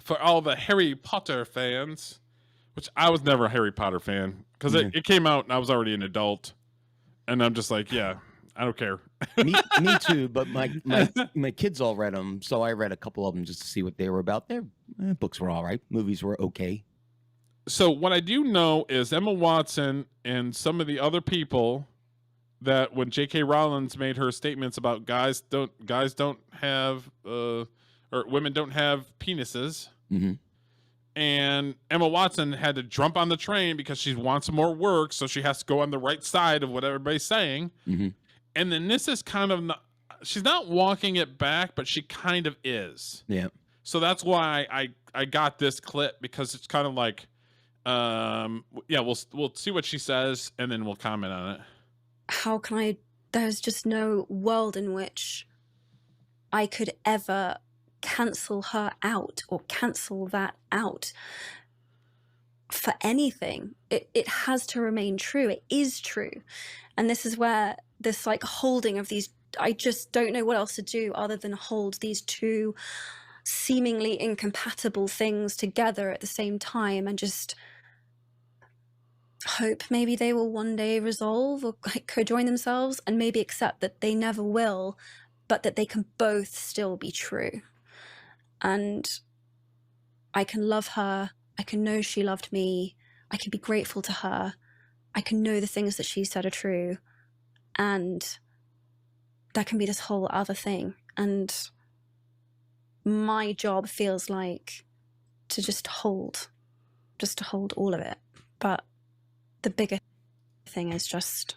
for all the Harry Potter fans, which I was never a Harry Potter fan because it came out and I was already an adult, and I'm just like, yeah, I don't care. me too, but my kids all read them, so I read a couple of them just to see what they were about. Their books were all right. Movies were okay. So what I do know is Emma Watson and some of the other people that when J.K. Rowling made her statements about guys don't have or women don't have penises, and Emma Watson had to jump on the train because she wants more work, so she has to go on the right side of what everybody's saying. And then this is kind of she's not walking it back, but she kind of is. Yeah. So that's why I got this clip, because it's kind of like, yeah, we'll see what she says and then we'll comment on it. How can I? There's just no world in which I could ever cancel her out or cancel that out for anything. It has to remain true. It is true. And this is where this like holding of these, I just don't know what else to do other than hold these two seemingly incompatible things together at the same time and just hope maybe they will one day resolve or like co-join themselves, and maybe accept that they never will, but that they can both still be true. And I can love her, I can know she loved me, I can be grateful to her, I can know the things that she said are true, and there can be this whole other thing. And my job feels like to just hold all of it. But the bigger thing is just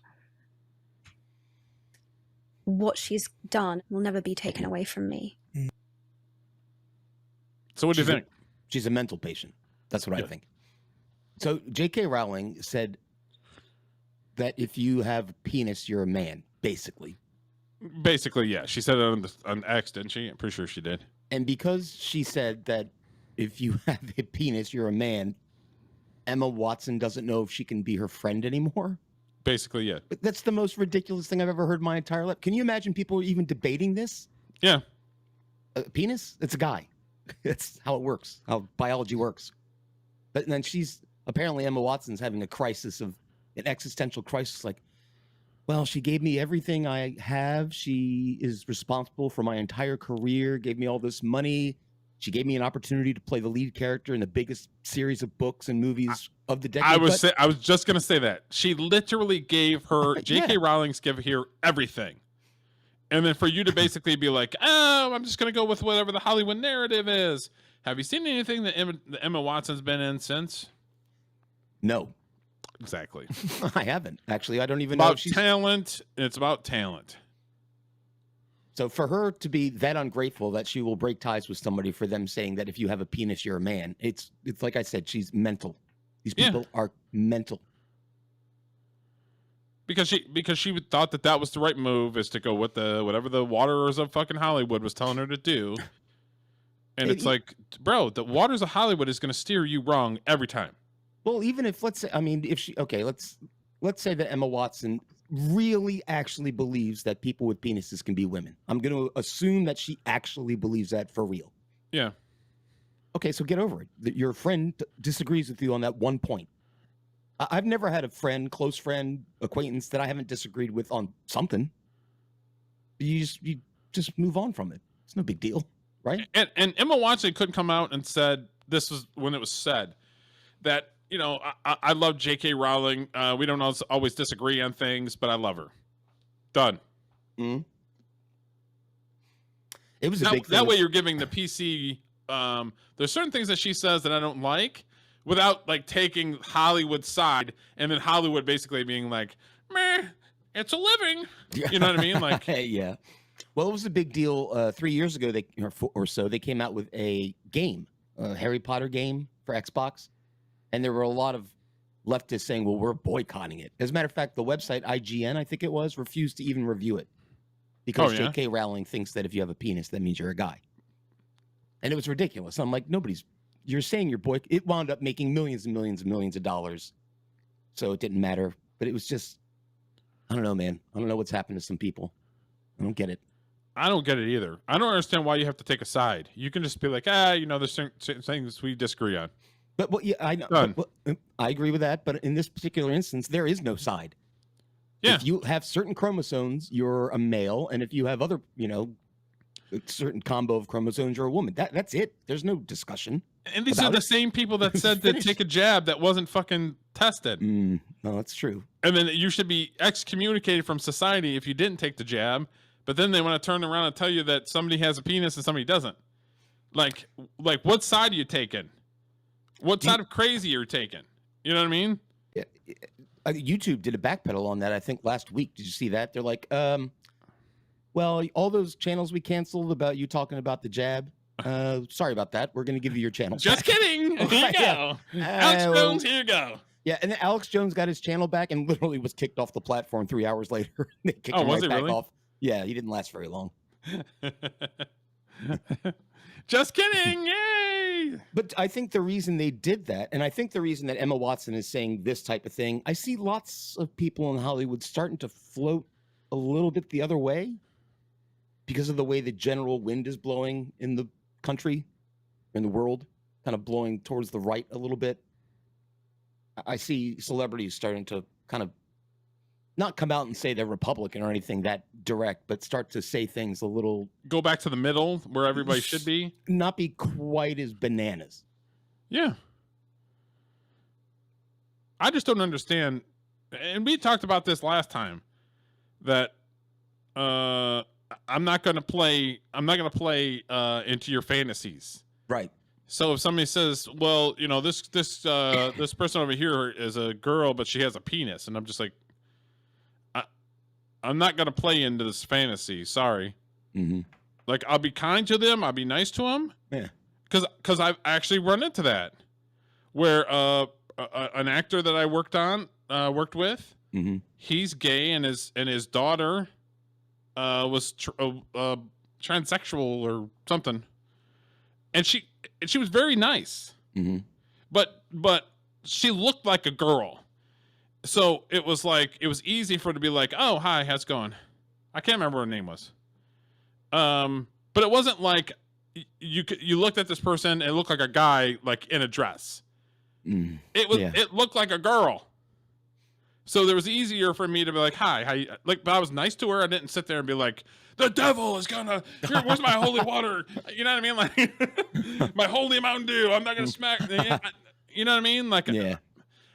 what she's done will never be taken away from me. So what do you think? She's a mental patient. That's what I think. So J.K. Rowling said that if you have a penis, you're a man, basically. Basically, yeah. She said it on X, didn't she? I'm pretty sure she did. And because she said that if you have a penis, you're a man, Emma Watson doesn't know if she can be her friend anymore. Basically, yeah. But that's the most ridiculous thing I've ever heard in my entire life. Can you imagine people even debating this? Yeah. A penis? It's a guy. That's how it works, how biology works. But then apparently Emma Watson's having an existential crisis, like, well, she gave me everything I have. She is responsible for my entire career, gave me all this money. She gave me an opportunity to play the lead character in the biggest series of books and movies of the decade. I was just going to say that. She literally gave her, J.K. Rowling's give her everything. And then for you to basically be like, oh, I'm just going to go with whatever the Hollywood narrative is. Have you seen anything that Emma Watson's been in since? No. Exactly. I haven't. Actually, I don't even know. About talent. It's about talent. So for her to be that ungrateful that she will break ties with somebody for them saying that if you have a penis, you're a man. It's like I said, she's mental. These people are mental. Because she thought that was the right move, is to go with whatever the Waters of fucking Hollywood was telling her to do. And it's like, bro, the Waters of Hollywood is going to steer you wrong every time. Well, even if let's say that Emma Watson really actually believes that people with penises can be women. I'm going to assume that she actually believes that for real. Yeah. Okay, so get over it. Your friend disagrees with you on that one point. I've never had a friend, close friend, acquaintance that I haven't disagreed with on something. You just move on from it. It's no big deal, right? And Emma Watson couldn't come out and said, this was when it was said that, you know, I love J.K. Rowling. We don't always disagree on things, but I love her. Done. Mm-hmm. It was a big thing. That way you're giving the PC. There's certain things that she says that I don't like, without like taking Hollywood's side, and then Hollywood basically being like, meh, it's a living. You know what I mean? Like, yeah. Well, it was a big deal 3 years ago. They came out with a game, a Harry Potter game for Xbox. And there were a lot of leftists saying, well, we're boycotting it. As a matter of fact, the website IGN, I think it was, refused to even review it. Because J.K. Rowling thinks that if you have a penis, that means you're a guy. And it was ridiculous. I'm like, you're saying you're it wound up making millions and millions and millions of dollars. So it didn't matter. But it was just, I don't know, man. I don't know what's happened to some people. I don't get it. I don't get it either. I don't understand why you have to take a side. You can just be like, there's certain things we disagree on. But well, yeah, I know. Done. I agree with that. But in this particular instance, there is no side. Yeah. If you have certain chromosomes, you're a male, and if you have other, a certain combo of chromosomes, you're a woman. That's it. There's no discussion. And these are the same people that said to take a jab that wasn't fucking tested. No, that's true. And then you should be excommunicated from society if you didn't take the jab. But then they want to turn around and tell you that somebody has a penis and somebody doesn't. Like what side are you taking? What side of crazy are you taking? You know what I mean? Yeah. YouTube did a backpedal on that, I think, last week. Did you see that? They're like, well, all those channels we canceled about you talking about the jab. Sorry about that. We're going to give you your channel. Just kidding. Here you go. Alex Jones, here you go. Yeah, and then Alex Jones got his channel back and literally was kicked off the platform 3 hours later. They kicked him right back off. Yeah, he didn't last very long. Just kidding. Yay. But I think the reason they did that, and I think the reason that Emma Watson is saying this type of thing, I see lots of people in Hollywood starting to float a little bit the other way because of the way the general wind is blowing in the country, in the world, kind of blowing towards the right a little bit. I see celebrities starting to kind of not come out and say they're Republican or anything that direct, but start to say things a little... Go back to the middle where everybody should be. Not be quite as bananas. Yeah. I just don't understand. And we talked about this last time, that I'm not going to play into your fantasies. Right. So if somebody says, well, this person over here is a girl, but she has a penis, and I'm just like, I'm not going to play into this fantasy. Sorry. Mm-hmm. Like, I'll be kind to them. I'll be nice to them. Yeah. Because I've actually run into that, where an actor that I worked with, mm-hmm. he's gay, and his daughter was transsexual or something, and she was very nice, mm-hmm. but she looked like a girl. So it was easy for her to be like, oh, hi, how's it going? I can't remember what her name was. But it wasn't like you looked at this person and it looked like a guy, like in a dress. It looked like a girl. So it was easier for me to be like, hi, how you, like, but I was nice to her. I didn't sit there and be like, the devil is gonna, here, where's my holy water? You know what I mean? Like, my holy Mountain Dew. I'm not gonna smack. You know what I mean? Like, yeah.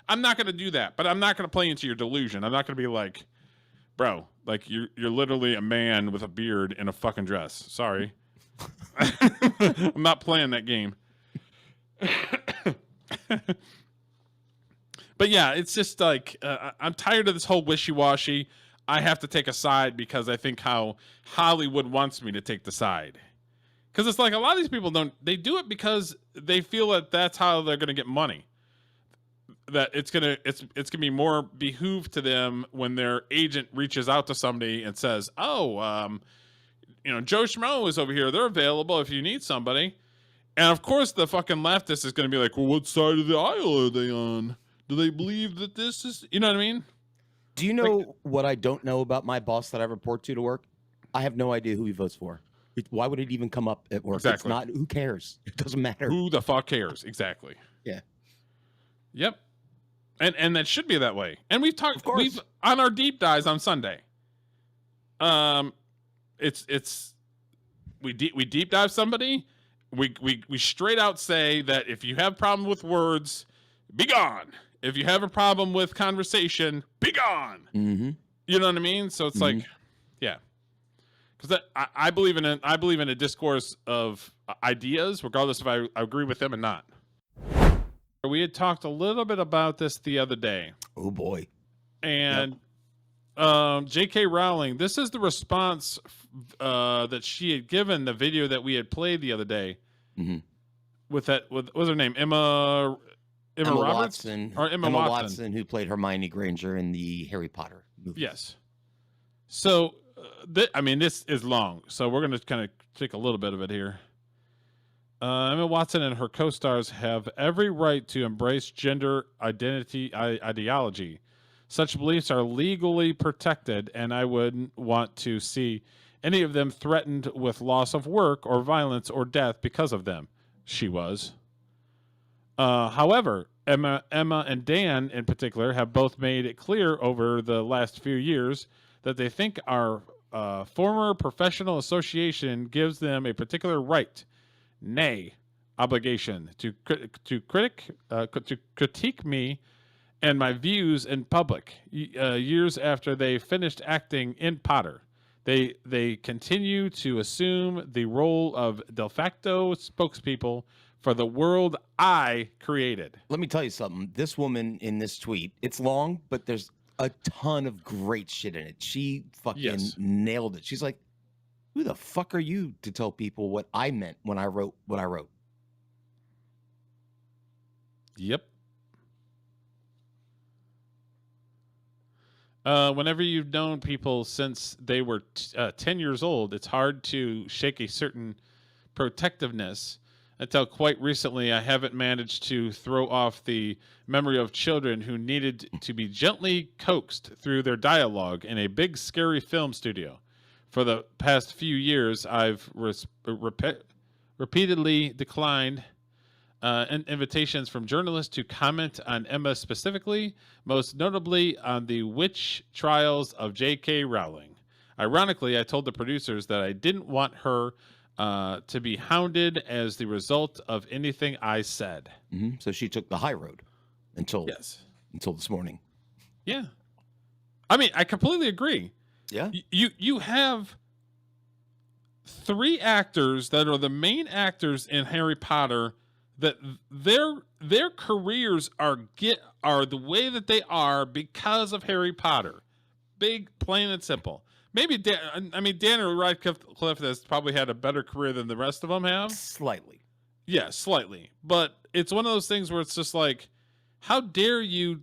I'm not going to do that, but I'm not going to play into your delusion. I'm not going to be like, bro, like you're literally a man with a beard in a fucking dress. Sorry. I'm not playing that game. But yeah, it's just like, I'm tired of this whole wishy-washy. I have to take a side because I think how Hollywood wants me to take the side. Because it's like a lot of these people they do it because they feel that that's how they're going to get money. That it's gonna be more behoove to them when their agent reaches out to somebody and says, oh, Joe Schmo is over here, they're available if you need somebody. And of course the fucking leftist is gonna be like, well, what side of the aisle are they on? Do they believe that this is, you know what I mean? Do you know what I don't know about my boss that I report to work? I have no idea who he votes for. Why would it even come up at work? Exactly. It's not, who cares? It doesn't matter. Who the fuck cares? Exactly. Yeah. Yep. And that should be that way. And we've talked on our deep dives on Sunday. We deep dive somebody. We straight out say that if you have a problem with words, be gone. If you have a problem with conversation, be gone. Mm-hmm. You know what I mean? So it's like, yeah. Because I believe in a discourse of ideas, regardless if I agree with them or not. We had talked a little bit about this the other day. Oh boy. And J.K. Rowling, this is the response that she had given the video that we had played the other day. Mm-hmm. With what was her name? Emma Roberts? Watson. Or Emma Watson, who played Hermione Granger in the Harry Potter movie. Yes. So, this is long. So we're going to kind of take a little bit of it here. Emma Watson and her co-stars have every right to embrace gender identity ideology. Such beliefs are legally protected, and I wouldn't want to see any of them threatened with loss of work or violence or death because of them. She was. However, Emma and Dan in particular have both made it clear over the last few years that they think our former professional association gives them a particular right, nay, obligation to critique me and my views in public. Years after they finished acting in Potter, they continue to assume the role of de facto spokespeople for the world I created. Let me tell you something. This woman in this tweet, it's long, but there's a ton of great shit in it. She fucking nailed it. She's like, who the fuck are you to tell people what I meant when I wrote what I wrote? Yep. Whenever you've known people since they were 10 years old, it's hard to shake a certain protectiveness. Until quite recently, I haven't managed to throw off the memory of children who needed to be gently coaxed through their dialogue in a big, scary film studio. For the past few years, I've repeatedly declined invitations from journalists to comment on Emma specifically, most notably on the witch trials of J.K. Rowling. Ironically, I told the producers that I didn't want her to be hounded as the result of anything I said. Mm-hmm. So she took the high road until this morning. Yeah. I mean, I completely agree. Yeah. You have 3 actors that are the main actors in Harry Potter that their careers are the way that they are because of Harry Potter. Big, plain and simple. Maybe Daniel Radcliffe has probably had a better career than the rest of them have. Slightly. Yeah, slightly. But it's one of those things where it's just like, how dare you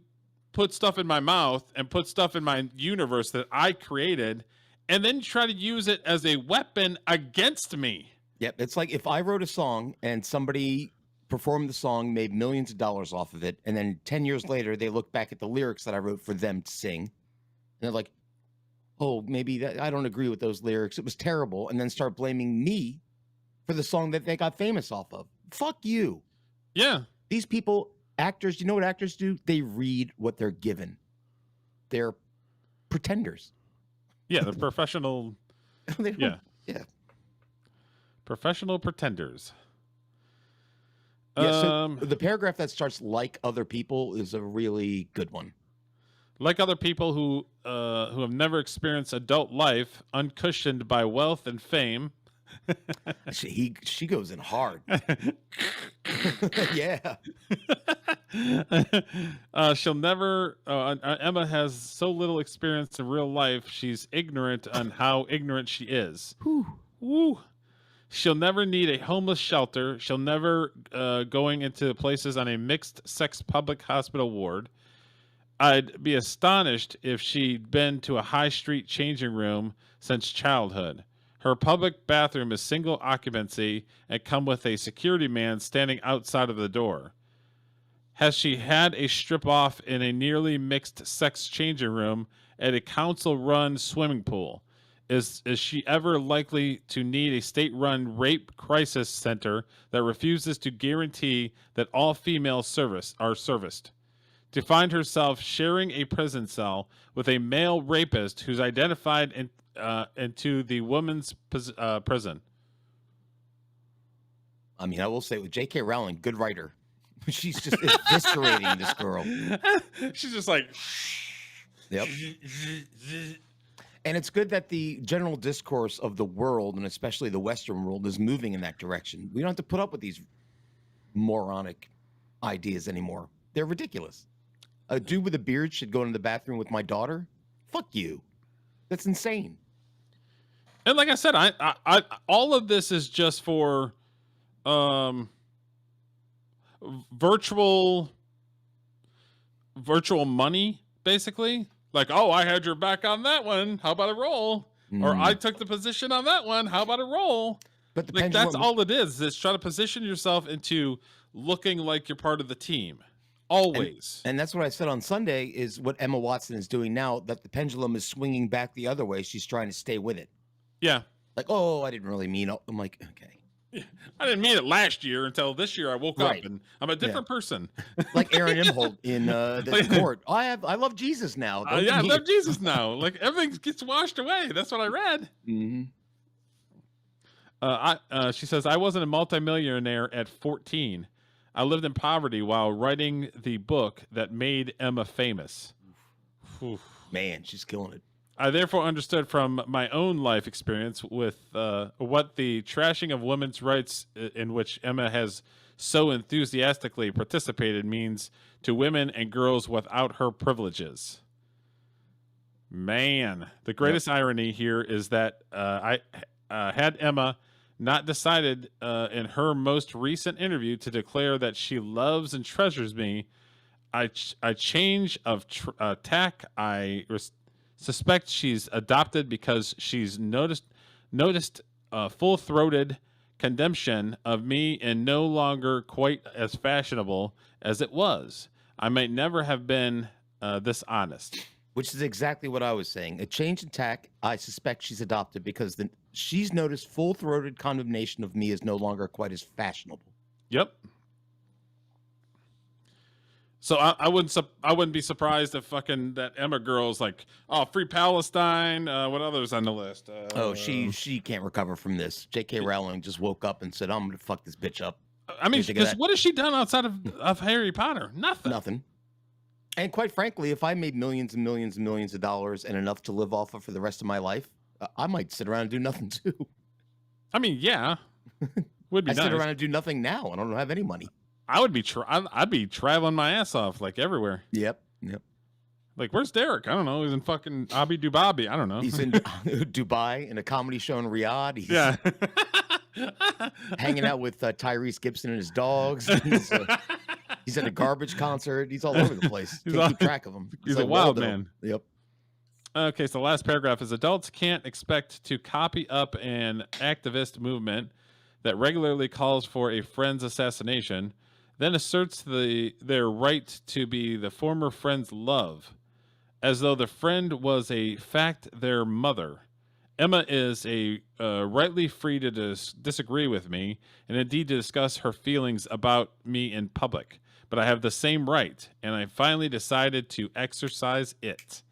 put stuff in my mouth and put stuff in my universe that I created and then try to use it as a weapon against me. Yep. It's like if I wrote a song and somebody performed the song, made millions of dollars off of it, and then 10 years later, they look back at the lyrics that I wrote for them to sing, and they're like, oh, maybe I don't agree with those lyrics. It was terrible. And then start blaming me for the song that they got famous off of. Fuck you. Yeah. These people, actors, you know what actors do? They read what they're given. They're pretenders. Yeah, they're professional. Yeah. Professional pretenders. Yeah, so the paragraph that starts like other people is a really good one. Like other people who have never experienced adult life, uncushioned by wealth and fame. She goes in hard. Yeah. She'll never. Emma has so little experience in real life. She's ignorant on how ignorant she is. Woo. She'll never need a homeless shelter. She'll never going into places on a mixed sex public hospital ward. I'd be astonished if she'd been to a high street changing room since childhood. Her public bathroom is single occupancy and come with a security man standing outside of the door. Has she had a strip off in a nearly mixed sex changing room at a council-run swimming pool? Is she ever likely to need a state-run rape crisis center that refuses to guarantee that all females are serviced? To find herself sharing a prison cell with a male rapist who's identified into the woman's prison. I mean, I will say with J.K. Rowling, good writer. She's just eviscerating this girl. She's just like... Yep. And it's good that the general discourse of the world, and especially the Western world, is moving in that direction. We don't have to put up with these moronic ideas anymore. They're ridiculous. A dude with a beard should go into the bathroom with my daughter? Fuck you. That's insane. And like I said, I all of this is just for virtual money, basically. Like, oh, I had your back on that one. How about a roll? Or I took the position on that one. How about a roll? But the like, that's all it is. It's trying to position yourself into looking like you're part of the team. Always. And that's what I said on Sunday is what Emma Watson is doing now, that the pendulum is swinging back the other way. She's trying to stay with it. Yeah. Like, oh, I didn't really mean it. I'm like, okay. I didn't mean it last year until this year I woke Right. up and I'm a different person. Like Aaron Imholt in the court. I love Jesus now. Don't Yeah, I you love mean Jesus now. Like everything gets washed away. That's what I read. Mhm. She says, I wasn't a multimillionaire at 14. I lived in poverty while writing the book that made Emma famous. Oof. Man, she's killing it. I therefore understood from my own life experience with what the trashing of women's rights in which Emma has so enthusiastically participated means to women and girls without her privileges. Man, the greatest irony here is that I had Emma not decided in her most recent interview to declare that she loves and treasures me. I change of tack. Suspect she's adopted because she's noticed full-throated condemnation of me and no longer quite as fashionable as it was. I might never have been this honest. Which is exactly what I was saying. A change in tack. I suspect she's adopted because she's noticed full-throated condemnation of me is no longer quite as fashionable. Yep. So I wouldn't be surprised if fucking that Emma girl's like, oh, free Palestine. What others on the list? She can't recover from this. J.K. Rowling just woke up and said, I'm going to fuck this bitch up. I mean, because what has she done outside of Harry Potter? Nothing. And quite frankly, if I made millions and millions and millions of dollars and enough to live off of for the rest of my life, I might sit around and do nothing too. I mean, yeah, would be I nice. sit around and do nothing now. I don't have any money. I would be I'd be traveling my ass off like everywhere. Yep. Like, where's Derek? I don't know. He's in fucking Abu Dhabi. I don't know. He's in Dubai in a comedy show in Riyadh. He's hanging out with Tyrese Gibson and his dogs. He's at a garbage concert. He's all over the place. Can't keep track of him. He's a wild man. Yep. Okay, so the last paragraph is adults can't expect to copy up an activist movement that regularly calls for a friend's assassination, then asserts their right to be the former friend's love, as though the friend was a fact their mother. Emma is rightly free to disagree with me, and indeed to discuss her feelings about me in public. But I have the same right, and I finally decided to exercise it.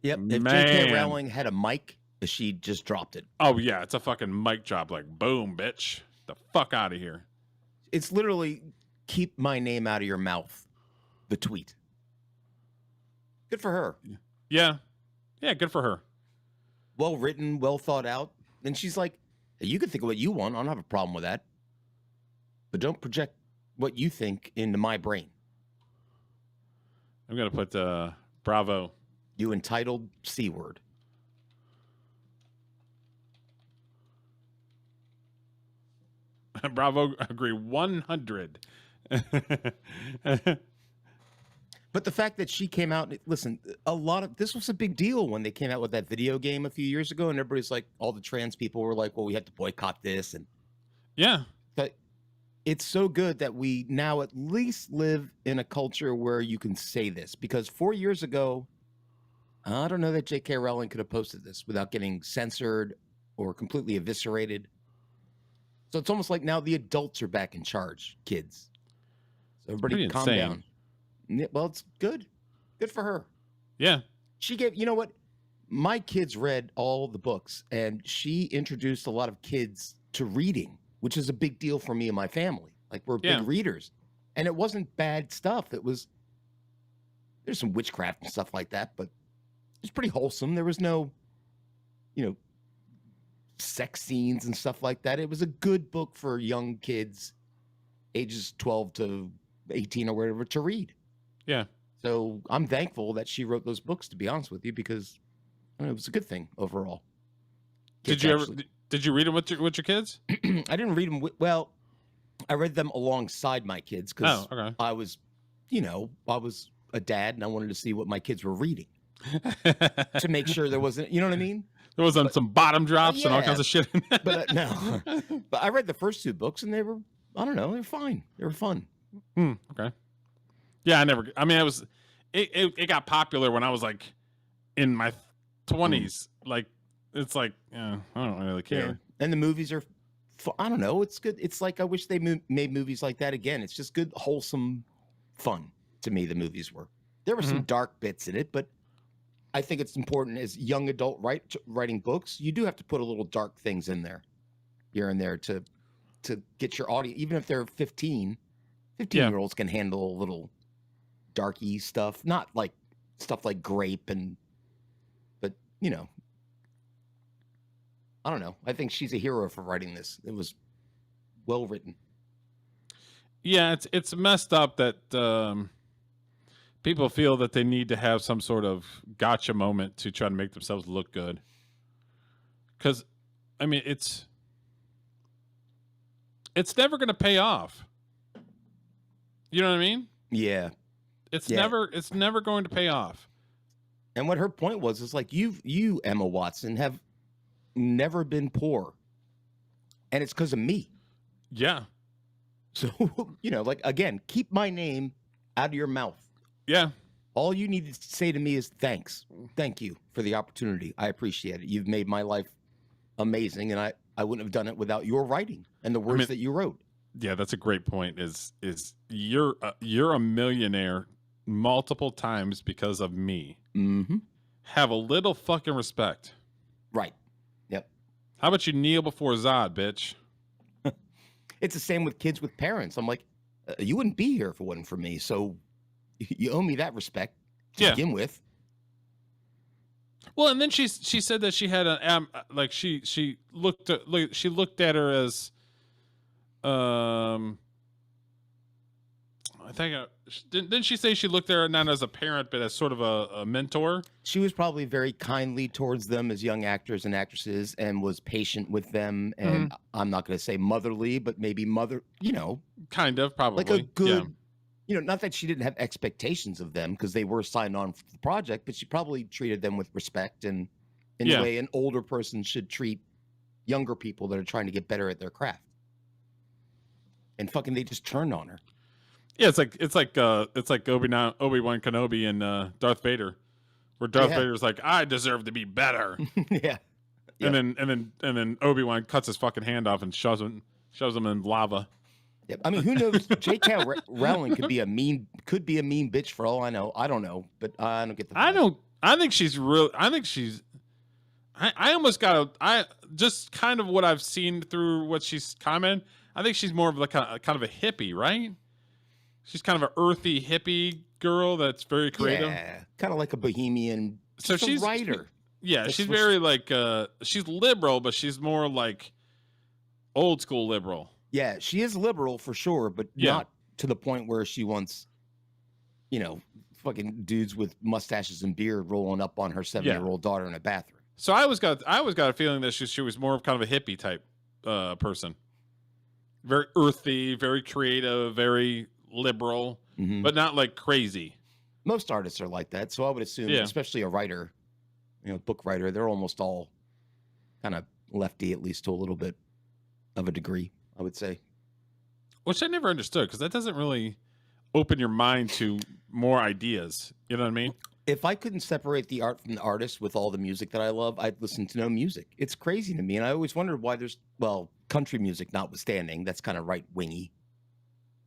Yep. If J.K. Rowling had a mic, she just dropped it. Oh, yeah. It's a fucking mic drop. Like, boom, bitch. The fuck out of here. It's literally, keep my name out of your mouth. The tweet. Good for her. Yeah. Yeah, good for her. Well written, well thought out. And she's like, hey, you can think of what you want. I don't have a problem with that. But don't project what you think into my brain. I'm going to put bravo. You entitled C-word. Bravo, agree 100. But the fact that she came out, listen, this was a big deal when they came out with that video game a few years ago, and everybody's like, all the trans people were like, well, we had to boycott this. And yeah. But it's so good that we now at least live in a culture where you can say this, because 4 years ago, I don't know that J.K. Rowling could have posted this without getting censored or completely eviscerated. So it's almost like now the adults are back in charge, kids. So everybody calm down. Well, it's good. Good for her. Yeah. She gave, you know what? My kids read all the books, and she introduced a lot of kids to reading, which is a big deal for me and my family. Like, we're big readers. And it wasn't bad stuff. There's some witchcraft and stuff like that, but it was pretty wholesome. There was no, sex scenes and stuff like that. It was a good book for young kids, ages 12 to 18 or whatever, to read. Yeah. So I'm thankful that she wrote those books, to be honest with you, because it was a good thing overall. Did you read them with your kids? I didn't read them. Well, I read them alongside my kids because I was, I was a dad and I wanted to see what my kids were reading to make sure there wasn't, you know what I mean? There wasn't some bottom drops and all kinds of shit. But no, but I read the first two books and they were, I don't know, they were fine. They were fun. Okay. Yeah, it got popular when I was like in my 20s, like it's like, I don't really care. And the movies are, I don't know. It's good. It's like I wish they made movies like that again. It's just good, wholesome fun to me. The movies were. There were some dark bits in it, but I think it's important as young adult writing books. You do have to put a little dark things in there, here and there, to get your audience. Even if they're 15-year-olds can handle a little darky stuff, not like stuff like grape but I don't know. I think she's a hero for writing this. It was well written. Yeah, it's messed up that people feel that they need to have some sort of gotcha moment to try to make themselves look good. Because, I mean, it's never going to pay off. You know what I mean? Yeah. It's never going to pay off. And what her point was is like, you Emma Watson have never been poor, and it's because of me. Yeah. So like, again, keep my name out of your mouth. Yeah. All you need to say to me is thanks. Thank you for the opportunity. I appreciate it. You've made my life amazing, and I wouldn't have done it without your writing and the words that you wrote. Yeah, that's a great point. Is you're a millionaire multiple times because of me. Mm-hmm. Have a little fucking respect. Right. Yep. How about you kneel before Zod, bitch? It's the same with kids with parents. I'm like, you wouldn't be here if it wasn't for me. So you owe me that respect to begin with. Well, and then she said that she had like she looked at her as I think didn't she say she looked at her not as a parent but as sort of a mentor? She was probably very kindly towards them as young actors and actresses, and was patient with them. And I'm not going to say motherly, but maybe kind of, probably like a good, not that she didn't have expectations of them because they were signed on for the project, but she probably treated them with respect and in the way an older person should treat younger people that are trying to get better at their craft. And fucking, they just turned on her. Yeah, it's like Obi-Wan Kenobi and Darth Vader, where Darth Vader's like, I deserve to be better. Yeah. And then Obi-Wan cuts his fucking hand off and shoves him in lava. Yep. I mean, who knows? J.K. Rowling could be a mean bitch for all I know. I don't know, but I don't get the vibe. I think she's I almost got I just kind of what I've seen through what she's commented. I think she's more of like kind of a hippie, right? She's kind of an earthy hippie girl that's very creative. Yeah, kind of like a bohemian. So she's a writer. Yeah, she's very like she's liberal, but she's more like old school liberal. Yeah, she is liberal for sure, but not to the point where she wants, fucking dudes with mustaches and beard rolling up on her 7-year-old daughter in a bathroom. So I always got a feeling that she was more of kind of a hippie type person. Very earthy, very creative, very liberal, but not like crazy. Most artists are like that, so I would assume, especially a writer, book writer, they're almost all kind of lefty, at least to a little bit of a degree, I would say. Which I never understood, because that doesn't really open your mind to more ideas. You know what I mean? If I couldn't separate the art from the artist with all the music that I love, I'd listen to no music. It's crazy to me, and I always wondered why country music notwithstanding, that's kind of right-wingy.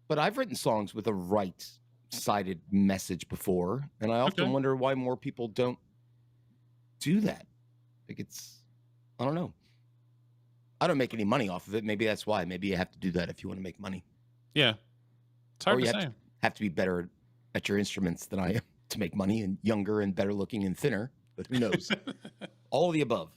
But I've written songs with a right-sided message before, and I often wonder why more people don't do that. Like, I don't know. I don't make any money off of it. Maybe that's why. Maybe you have to do that if you want to make money. Yeah. It's hard to say. Have to be better at your instruments than I am to make money, and younger and better looking and thinner, but who knows? All of the above.